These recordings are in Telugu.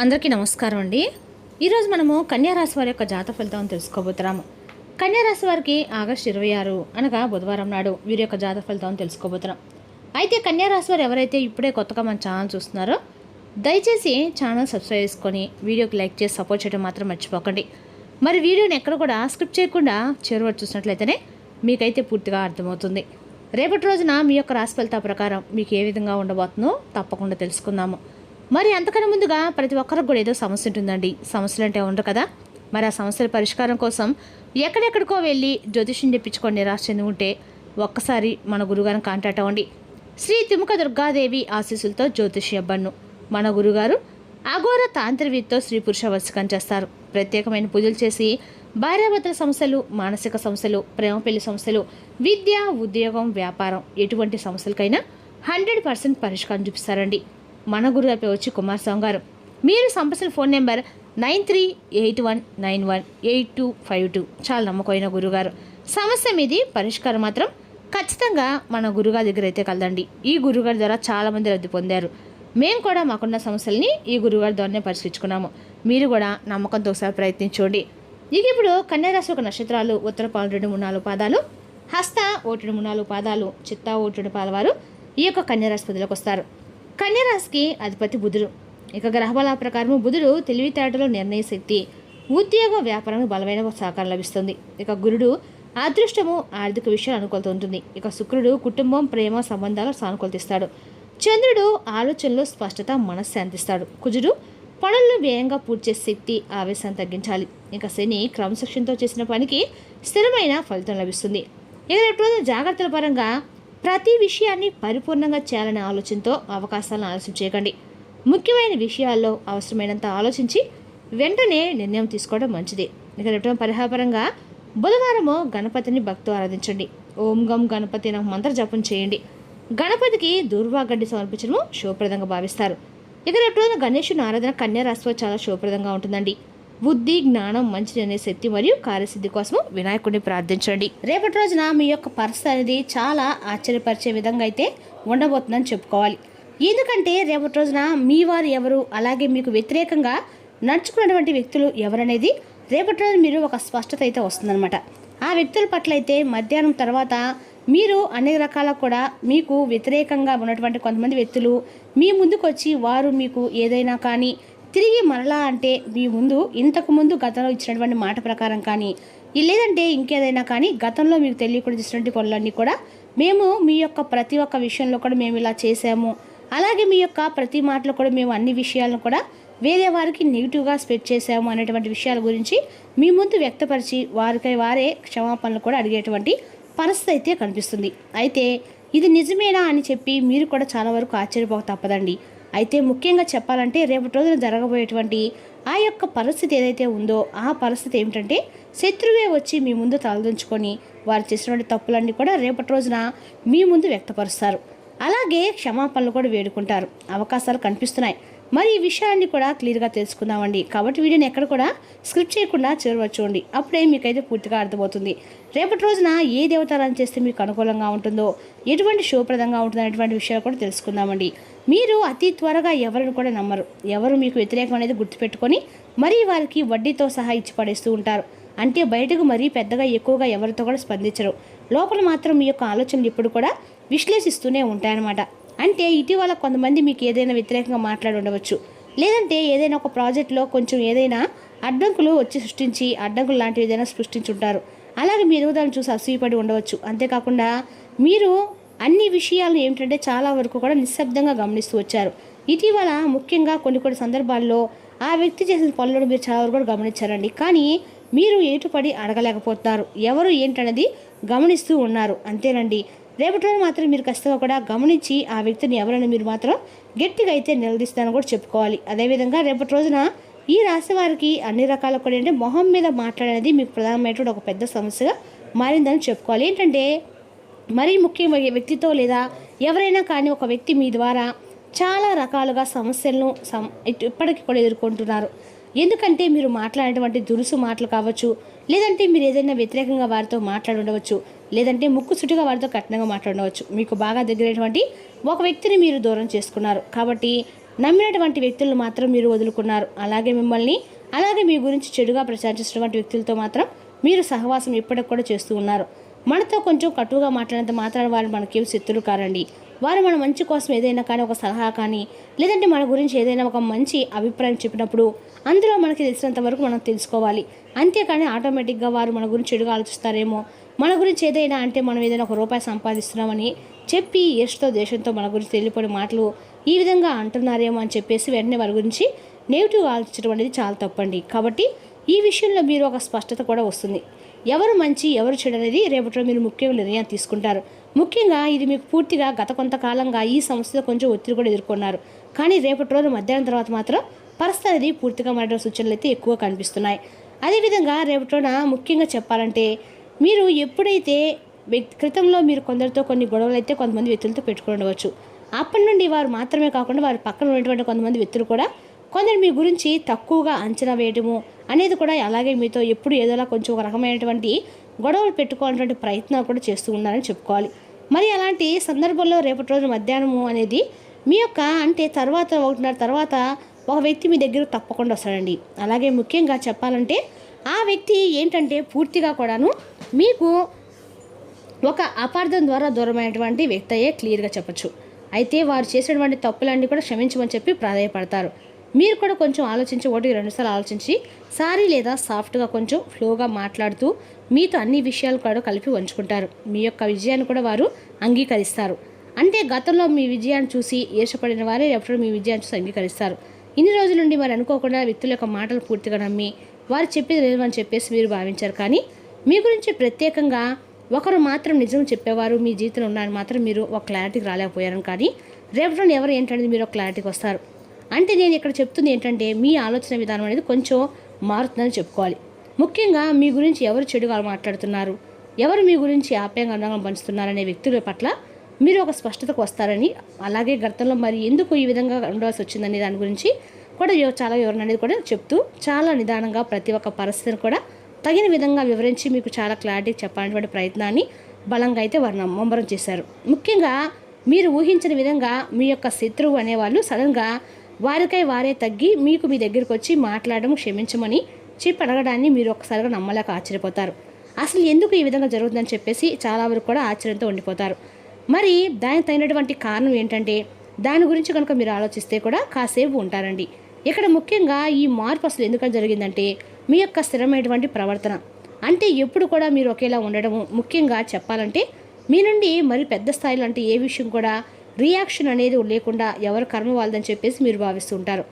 అందరికీ నమస్కారం అండి. ఈరోజు మనము కన్యారాశి వారి యొక్క జాతక ఫలితం తెలుసుకోబోతున్నాము. కన్యారాశి వారికి ఆగస్టు 26 అనగా బుధవారం నాడు వీరి యొక్క జాతక ఫలితం తెలుసుకోబోతున్నాం. అయితే కన్యారాశి వారు ఎవరైతే ఇప్పుడే కొత్తగా మన ఛానల్ చూస్తున్నారో దయచేసి ఛానల్ సబ్స్క్రైబ్ చేసుకొని వీడియోకి లైక్ చేసి సపోర్ట్ చేయడం మాత్రం మర్చిపోకండి. మరి వీడియోని ఎక్కడ కూడా స్కిప్ చేయకుండా చివరి వరకు చూసినట్లయితేనే మీకైతే పూర్తిగా అర్థమవుతుంది. రేపటి రోజున మీ యొక్క రాశి ఫలితాల ప్రకారం మీకు ఏ విధంగా ఉండబోతుందో తప్పకుండా తెలుసుకుందాము. మరి అంతకన్నా ముందుగా ప్రతి ఒక్కరికి కూడా ఏదో సమస్య ఉంటుందండి. సమస్యలు అంటే ఉండరు కదా. మరి ఆ సమస్యల పరిష్కారం కోసం ఎక్కడెక్కడికో వెళ్ళి జ్యోతిష్యం చెప్పించుకొని నిరాశ చెంది ఉంటే ఒక్కసారి మన గురుగారిని కాంటాక్ట్ అవ్వండి. శ్రీ తిముక దుర్గాదేవి ఆశీస్సులతో జ్యోతిష్య అబ్బన్ను మన గురుగారు అఘోర తాంత్రికతో స్త్రీ పురుష వశకం చేస్తారు. ప్రత్యేకమైన పూజలు చేసి భార్యాభర్తల సమస్యలు, మానసిక సమస్యలు, ప్రేమ పెళ్లి సమస్యలు, విద్య, ఉద్యోగం, వ్యాపారం ఎటువంటి సమస్యలకైనా 100% పరిష్కారం చూపిస్తారండి. మన గురుగారిపై వచ్చి కుమారస్వామి గారు. మీరు సంప్రదించిన ఫోన్ నెంబర్ 9381918252. చాలా నమ్మకమైన గురుగారు. సమస్య మీది పరిష్కారం మాత్రం ఖచ్చితంగా మన గురుగారి దగ్గర అయితే కలదండి. ఈ గురుగారి ద్వారా చాలామంది లబ్ధి పొందారు. మేము కూడా మాకున్న సమస్యల్ని ఈ గురుగారి ద్వారానే పరిష్కరించుకున్నాము. మీరు కూడా నమ్మకంతో ఒకసారి ప్రయత్నించండి. ఇక ఇప్పుడు కన్యారాశి ఒక నక్షత్రాలు ఉత్తరపాలు 2-3-4 పాదాలు, హస్త 1-3-4 పాదాలు, చిత్తా 1-2 పాదవారు ఈ యొక్క కన్యారాశి పదిలోకి వస్తారు. కన్యారాశికి అధిపతి బుధుడు. ఇక గ్రహబల ప్రకారం బుధుడు తెలివితేటలో నిర్ణయ శక్తి, ఉద్యోగ వ్యాపారం బలమైన సహకారం లభిస్తుంది. ఇక గురుడు అదృష్టము, ఆర్థిక విషయాలు అనుకూలత ఉంటుంది. ఇక శుక్రుడు కుటుంబం, ప్రేమ సంబంధాలు సానుకూలతిస్తాడు. చంద్రుడు ఆలోచనలు స్పష్టత, మనశ్శాంతిస్తాడు. కుజుడు పనులను వ్యయంగా పూర్తి చేసే శక్తి, ఆవేశాన్ని తగ్గించాలి. ఇక శని క్రమశిక్షణతో చేసిన పనికి స్థిరమైన ఫలితం లభిస్తుంది. ఇక రేపు జాగ్రత్తల పరంగా ప్రతి విషయాన్ని పరిపూర్ణంగా చేయాలనే ఆలోచనతో అవకాశాలను ఆలస్యం చేయకండి. ముఖ్యమైన విషయాల్లో అవసరమైనంత ఆలోచించి వెంటనే నిర్ణయం తీసుకోవడం మంచిది. ఇక రేపు పరిహారపరంగా బుధవారము గణపతిని భక్తితో ఆరాధించండి. ఓం గం గణపతి నమః మంత్ర జపం చేయండి. గణపతికి దూర్వాగడ్డి సమర్పించడం శుభప్రదంగా భావిస్తారు. ఇక రేపు గణేశుని ఆరాధన కన్యారాశిలో చాలా శుభప్రదంగా ఉంటుందండి. బుద్ధి, జ్ఞానం, మంచి నిర్ణయ శక్తి మరియు కార్యసిద్ధి కోసం వినాయకుడిని ప్రార్థించండి. రేపటి రోజున మీ యొక్క పరిస్థితి అనేది చాలా ఆశ్చర్యపరిచే విధంగా అయితే ఉండబోతుందని చెప్పుకోవాలి. ఎందుకంటే రేపటి రోజున మీ వారు ఎవరు, అలాగే మీకు వ్యతిరేకంగా నడుచుకున్నటువంటి వ్యక్తులు ఎవరనేది రేపటి రోజు మీరు ఒక స్పష్టత అయితే వస్తుందన్నమాట. ఆ వ్యక్తుల పట్ల అయితే మధ్యాహ్నం తర్వాత మీరు అన్ని రకాల కూడా మీకు వ్యతిరేకంగా ఉన్నటువంటి కొంతమంది వ్యక్తులు మీ ముందుకు వచ్చి వారు మీకు ఏదైనా కానీ తిరిగి మరలా అంటే మీ ముందు ఇంతకుముందు గతంలో ఇచ్చినటువంటి మాట ప్రకారం కానీ లేదంటే ఇంకేదైనా కానీ గతంలో మీకు తెలియకుండా చేసినటువంటి పనులన్నీ కూడా మేము మీ యొక్క ప్రతి ఒక్క విషయంలో కూడా మేము ఇలా చేసాము, అలాగే మీ యొక్క ప్రతి మాటలో కూడా మేము అన్ని విషయాలను కూడా వేరే వారికి నెగిటివ్గా స్ప్రెడ్ చేసాము అనేటువంటి విషయాల గురించి మీ ముందు వ్యక్తపరిచి వారికై వారే క్షమాపణలు కూడా అడిగేటువంటి పరిస్థితి అయితే కనిపిస్తుంది. అయితే ఇది నిజమేనా అని చెప్పి మీరు కూడా చాలా వరకు ఆశ్చర్యపోక తప్పదండి. అయితే ముఖ్యంగా చెప్పాలంటే రేపటి రోజున జరగబోయేటువంటి ఆ యొక్క పరిస్థితి ఏదైతే ఉందో ఆ పరిస్థితి ఏమిటంటే శత్రువే వచ్చి మీ ముందు తలదించుకొని వారు చేసినటువంటి తప్పులన్నీ కూడా రేపటి రోజున మీ ముందు వ్యక్తపరుస్తారు. అలాగే క్షమాపణలు కూడా వేడుకుంటారు. అవకాశాలు కనిపిస్తున్నాయి. మరి ఈ విషయాన్ని కూడా క్లియర్గా తెలుసుకుందామండి. కాబట్టి వీడియోని ఎక్కడ కూడా స్క్రిప్ట్ చేయకుండా చూడండి. అప్పుడే మీకైతే పూర్తిగా అర్థమవుతుంది. రేపటి రోజున ఏ దేవతారాన్ని చేస్తే మీకు అనుకూలంగా ఉంటుందో, ఎటువంటి శుభప్రదంగా ఉంటుందో అనేటువంటి విషయాలు కూడా తెలుసుకుందామండి. మీరు అతి త్వరగా ఎవరిని కూడా నమ్మరు. ఎవరు మీకు వ్యతిరేకం అనేది గుర్తుపెట్టుకొని మరీ వారికి వడ్డీతో సహా ఇచ్చి పడేస్తూ ఉంటారు. అంటే బయటకు మరీ పెద్దగా ఎక్కువగా ఎవరితో కూడా స్పందించరు. లోపల మాత్రం మీ యొక్క ఆలోచనలు ఇప్పుడు కూడా విశ్లేషిస్తూనే ఉంటాయన్నమాట. అంటే ఇటీవల కొంతమంది మీకు ఏదైనా వ్యతిరేకంగా మాట్లాడి ఉండవచ్చు, లేదంటే ఏదైనా ఒక ప్రాజెక్టులో కొంచెం ఏదైనా అడ్డంకులు వచ్చి సృష్టించి అడ్డంకులు లాంటివి ఏదైనా సృష్టించుంటారు. అలాగే మీ ఎదుగుదలను చూసి అసూయపడి ఉండవచ్చు. అంతేకాకుండా మీరు అన్ని విషయాలను ఏమిటంటే చాలా వరకు కూడా నిశ్శబ్దంగా గమనిస్తూ వచ్చారు. ఇటీవల ముఖ్యంగా కొన్ని సందర్భాల్లో ఆ వ్యక్తి చేసిన పనులను మీరు చాలా వరకు కూడా గమనించారండి. కానీ మీరు ఏటుపడి అడగలేకపోతున్నారు. ఎవరు ఏంటనేది గమనిస్తూ ఉన్నారు. అంతేనండి. రేపటి రోజు మాత్రం మీరు ఖచ్చితంగా కూడా గమనించి ఆ వ్యక్తిని ఎవరైనా మీరు మాత్రం గట్టిగా అయితే నిలదీస్తానని కూడా చెప్పుకోవాలి. అదేవిధంగా రేపటి రోజున ఈ రాశి వారికి అన్ని రకాల కూడా ఏంటంటే మొహం మీద మాట్లాడేది మీకు ప్రధానమైనటువంటి ఒక పెద్ద సమస్యగా మారిందని చెప్పుకోవాలి. ఏంటంటే మరీ ముఖ్యమైన వ్యక్తితో లేదా ఎవరైనా కానీ ఒక వ్యక్తి మీ ద్వారా చాలా రకాలుగా సమస్యలను ఇప్పటికీ కూడా ఎదుర్కొంటున్నారు. ఎందుకంటే మీరు మాట్లాడేటువంటి దురుసు మాటలు కావచ్చు, లేదంటే మీరు ఏదైనా వ్యతిరేకంగా వారితో మాట్లాడి ఉండవచ్చు, లేదంటే ముక్కుసూటిగా వారితో కఠినంగా మాట్లాడవచ్చు. మీకు బాగా దగ్గరైనటువంటి ఒక వ్యక్తిని మీరు దూరం చేసుకున్నారు. కాబట్టి నమ్మినటువంటి వ్యక్తులను మాత్రం మీరు వదులుకున్నారు. అలాగే మీ గురించి చెడుగా ప్రచారించినటువంటి వ్యక్తులతో మాత్రం మీరు సహవాసం ఇప్పటికి కూడా చేస్తూ ఉన్నారు. మనతో కొంచెం కటువుగా మాట్లాడినంత మాత్రాన వారు మనకేం శత్రులు కారండి. వారు మన మంచి కోసం ఏదైనా కానీ ఒక సలహా కానీ లేదంటే మన గురించి ఏదైనా ఒక మంచి అభిప్రాయం చెప్పినప్పుడు అందులో మనకి తెలిసినంత వరకు మనం తెలుసుకోవాలి. అంతేకాని ఆటోమేటిక్గా వారు మన గురించి చెడుగా ఆలోచిస్తారేమో, మన గురించి ఏదైనా అంటే మనం ఏదైనా ఒక రూపాయి సంపాదిస్తున్నామని చెప్పి ఎస్తో దేశంతో మన గురించి తెలియపడి మాటలు ఈ విధంగా అంటున్నారేమో అని చెప్పేసి వెంటనే వారి గురించి నెగిటివ్గా ఆలోచించడం అనేది చాలా తప్పండి. కాబట్టి ఈ విషయంలో మీరు ఒక స్పష్టత కూడా వస్తుంది. ఎవరు మంచి ఎవరు చెడు అనేది రేపటిలో మీరు ముఖ్యంగా నిర్ణయం తీసుకుంటారు. ముఖ్యంగా ఇది మీకు పూర్తిగా గత కొంతకాలంగా ఈ సమస్యలో కొంచెం ఒత్తిడి కూడా ఎదుర్కొన్నారు. కానీ రేపటి రోజు మధ్యాహ్నం తర్వాత మాత్రం పరిస్థితి అనేది పూర్తిగా మారే సూచనలు అయితే ఎక్కువ కనిపిస్తున్నాయి. అదేవిధంగా రేపటి రోజున ముఖ్యంగా చెప్పాలంటే మీరు ఎప్పుడైతే క్రితంలో మీరు కొందరితో కొన్ని గొడవలు అయితే కొంతమంది వ్యక్తులతో పెట్టుకుని ఉండవచ్చు. అప్పటి నుండి వారు మాత్రమే కాకుండా వారి పక్కన ఉన్నటువంటి కొంతమంది వ్యక్తులు కూడా కొందరు మీ గురించి తక్కువగా అంచనా వేయడము అనేది కూడా అలాగే మీతో ఎప్పుడు ఏదోలా కొంచెం ఒక రకమైనటువంటి గొడవలు పెట్టుకోవాలనేటువంటి ప్రయత్నాలు కూడా చేస్తూ ఉన్నారని చెప్పుకోవాలి. మరి అలాంటి సందర్భంలో రేపటి రోజు మధ్యాహ్నము అనేది మీ యొక్క అంటే తర్వాత 1:30 తర్వాత ఒక వ్యక్తి మీ దగ్గర తప్పకుండా వస్తాడండి. అలాగే ముఖ్యంగా చెప్పాలంటే ఆ వ్యక్తి ఏంటంటే పూర్తిగా కూడాను మీకు ఒక అపార్థం ద్వారా దూరమైనటువంటి వ్యక్తి అయ్యే క్లియర్గా చెప్పచ్చు. అయితే వారు చేసినటువంటి తప్పులన్నీ కూడా క్షమించమని చెప్పి ప్రాధాయపడతారు. మీరు కూడా కొంచెం ఆలోచించి 1-2 సార్లు ఆలోచించి సారీ లేదా సాఫ్ట్గా కొంచెం ఫ్లోగా మాట్లాడుతూ మీతో అన్ని విషయాలు కూడా కలిపి వంచుకుంటారు. మీ యొక్క విజయాన్ని కూడా వారు అంగీకరిస్తారు. అంటే గతంలో మీ విజయాన్ని చూసి ఈర్షపడిన వారే ఎప్పుడు మీ విజయాన్ని చూసి అంగీకరిస్తారు. ఇన్ని రోజుల నుండి మరి అనుకోకుండా వ్యక్తుల యొక్క మాటలు పూర్తిగా నమ్మి వారు చెప్పేది లేదని చెప్పేసి మీరు భావించారు. కానీ మీ గురించి ప్రత్యేకంగా ఒకరు మాత్రం నిజం చెప్పేవారు మీ జీవితంలో ఉన్నారని మాత్రం మీరు ఒక క్లారిటీకి రాలేకపోయారు. కానీ రేపటి ఎవరు ఏంటనేది మీరు ఒక క్లారిటీకి వస్తారు. అంటే నేను ఇక్కడ చెప్తుంది ఏంటంటే మీ ఆలోచన విధానం అనేది కొంచెం మారుతుందని చెప్పుకోవాలి. ముఖ్యంగా మీ గురించి ఎవరు చెడుగా మాట్లాడుతున్నారు, ఎవరు మీ గురించి ఆప్యాయంగా అందంగా పంచుతున్నారనే వ్యక్తుల పట్ల మీరు ఒక స్పష్టతకు వస్తారని, అలాగే గతంలో మరి ఎందుకు ఈ విధంగా ఉండవలసి వచ్చిందనే దాని గురించి కూడా చాలా వివరణ అనేది కూడా చెప్తూ చాలా నిదానంగా ప్రతి ఒక్క పరిస్థితిని కూడా తగిన విధంగా వివరించి మీకు చాలా క్లారిటీ చెప్పాలనేటువంటి ప్రయత్నాన్ని బలంగా అయితే వారు ముమ్మరం చేశారు. ముఖ్యంగా మీరు ఊహించిన విధంగా మీ యొక్క శత్రువు అనేవాళ్ళు సడన్గా వారికై వారే తగ్గి మీకు మీ దగ్గరికి వచ్చి మాట్లాడడం క్షమించమని చెప్పి అడగడాన్ని మీరు ఒక్కసారిగా నమ్మలేక ఆశ్చర్యపోతారు. అసలు ఎందుకు ఈ విధంగా జరుగుతుందని చెప్పేసి చాలా వరకు కూడా ఆశ్చర్యంతో ఉండిపోతారు. మరి దానికి తగినటువంటి కారణం ఏంటంటే దాని గురించి కనుక మీరు ఆలోచిస్తే కూడా కాసేపు ఉంటారండి. ఇక్కడ ముఖ్యంగా ఈ మార్పు అసలు ఎందుకని జరిగిందంటే మీ యొక్క స్థిరమైనటువంటి ప్రవర్తన. అంటే ఎప్పుడు కూడా మీరు ఒకేలా ఉండడము, ముఖ్యంగా చెప్పాలంటే మీ నుండి మరి పెద్ద స్థాయిలో అంటే ఏ విషయం కూడా రియాక్షన్ అనేది లేకుండా ఎవరు కర్మ వాళ్ళదని చెప్పేసి మీరు భావిస్తూ ఉంటారు.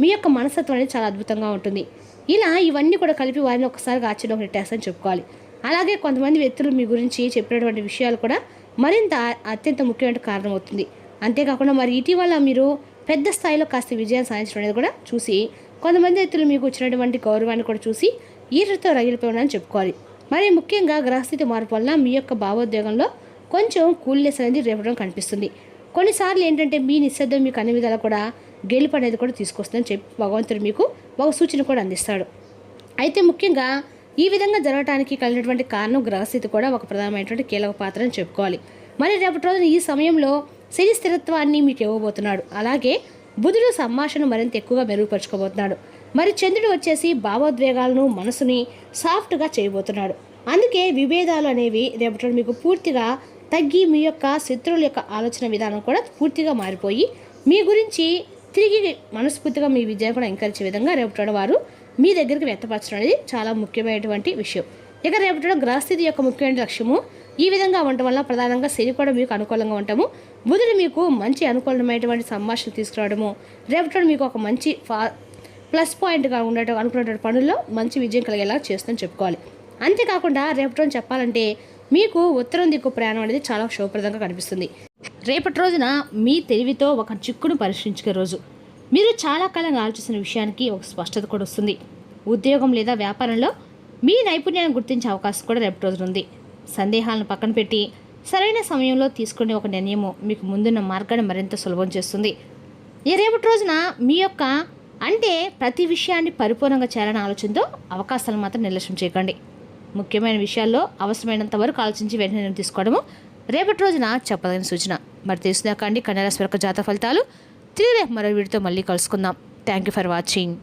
మీ యొక్క మనస్తత్వం అనేది చాలా అద్భుతంగా ఉంటుంది. ఇలా ఇవన్నీ కూడా కలిపి వారిని ఒకసారిగా ఆశ్చర్యం పెట్టేస్తారని చెప్పుకోవాలి. అలాగే కొంతమంది వ్యక్తులు మీ గురించి చెప్పినటువంటి విషయాలు కూడా మరింత అత్యంత ముఖ్యమైన కారణం అవుతుంది. అంతేకాకుండా మరి ఇటీవల మీరు పెద్ద స్థాయిలో కాస్త విజయం సాధించడం అనేది కూడా చూసి కొంతమంది వ్యక్తులు మీకు వచ్చినటువంటి గౌరవాన్ని కూడా చూసి ఈర్షతో రగిలిపోయినని చెప్పుకోవాలి. మరి ముఖ్యంగా గ్రహస్థితి మార్పు వల్ల మీ యొక్క భావోద్వేగంలో కొంచెం కూల్నెస్ అనేది రేపడం కనిపిస్తుంది. కొన్నిసార్లు ఏంటంటే మీ నిశ్శబ్దం మీకు అన్ని విధాలు కూడా గెలుపు అనేది కూడా తీసుకొస్తుందని చెప్పి భగవంతుడు మీకు ఒక సూచన కూడా అందిస్తాడు. అయితే ముఖ్యంగా ఈ విధంగా జరగడానికి కలిగినటువంటి కారణం గ్రహస్థితి కూడా ఒక ప్రధానమైనటువంటి కీలక పాత్ర అని చెప్పుకోవాలి. మరి రేపటి రోజున ఈ సమయంలో శని స్థిరత్వాన్ని మీకు ఇవ్వబోతున్నాడు. అలాగే బుధుడు సంభాషణ మరింత ఎక్కువగా మెరుగుపరుచుకోబోతున్నాడు. మరి చంద్రుడు వచ్చేసి భావోద్వేగాలను మనసుని సాఫ్ట్గా చేయబోతున్నాడు. అందుకే విభేదాలు అనేవి రేపటి మీకు పూర్తిగా తగ్గి మీ యొక్క శత్రువుల యొక్క ఆలోచన విధానం కూడా పూర్తిగా మారిపోయి మీ గురించి తిరిగి మనస్ఫూర్తిగా మీ విజయం కూడా ఎంకరించే విధంగా రేపటి వారు మీ దగ్గరికి వ్యక్తపరచడం అనేది చాలా ముఖ్యమైనటువంటి విషయం. ఇక రేపటి గ్రహస్థితి యొక్క ముఖ్యమైన లక్ష్యము ఈ విధంగా ఉండటం వల్ల ప్రధానంగా శని కూడా మీకు అనుకూలంగా ఉండటము, బుధుడు మీకు మంచి అనుకూలమైనటువంటి సంభాషణ తీసుకురావడము, రేపటి మీకు ఒక మంచి ప్లస్ పాయింట్గా ఉండటం అనుకున్నటువంటి పనుల్లో మంచి విజయం కలిగేలా చేస్తుందని చెప్పుకోవాలి. అంతేకాకుండా రేపటి చెప్పాలంటే మీకు ఉత్తరం దిక్కు ప్రయాణం అనేది చాలా శుభప్రదంగా కనిపిస్తుంది. రేపటి రోజున మీ తెలివితో ఒక చిక్కును పరిష్కరించే రోజు. మీరు చాలా కాలంగా ఆలోచిస్తున్న విషయానికి ఒక స్పష్టత కూడా వస్తుంది. ఉద్యోగం లేదా వ్యాపారంలో మీ నైపుణ్యాన్ని గుర్తించే అవకాశం కూడా రేపటి రోజున ఉంది. సందేహాలను పక్కన పెట్టి సరైన సమయంలో తీసుకునే ఒక నిర్ణయము మీకు ముందున్న మార్గాన్ని మరింత సులభం చేస్తుంది. ఈ రేపటి రోజున మీ యొక్క అంటే ప్రతి విషయాన్ని పరిపూర్ణంగా చేయాలనే ఆలోచనతో అవకాశాలను మాత్రం నిర్లక్ష్యం చేయకండి. ముఖ్యమైన విషయాల్లో అవసరమైనంత వరకు ఆలోచించి వెంటనే తీసుకోవడము రేపటి రోజున చెప్పదగిన సూచన. మరి తెలుసుదాకా అండి కన్యా రాశి యొక్క జాతక ఫలితాలు తిరిగి రేపు మరో వీడియోతో మళ్ళీ కలుసుకుందాం. Thank you for watching.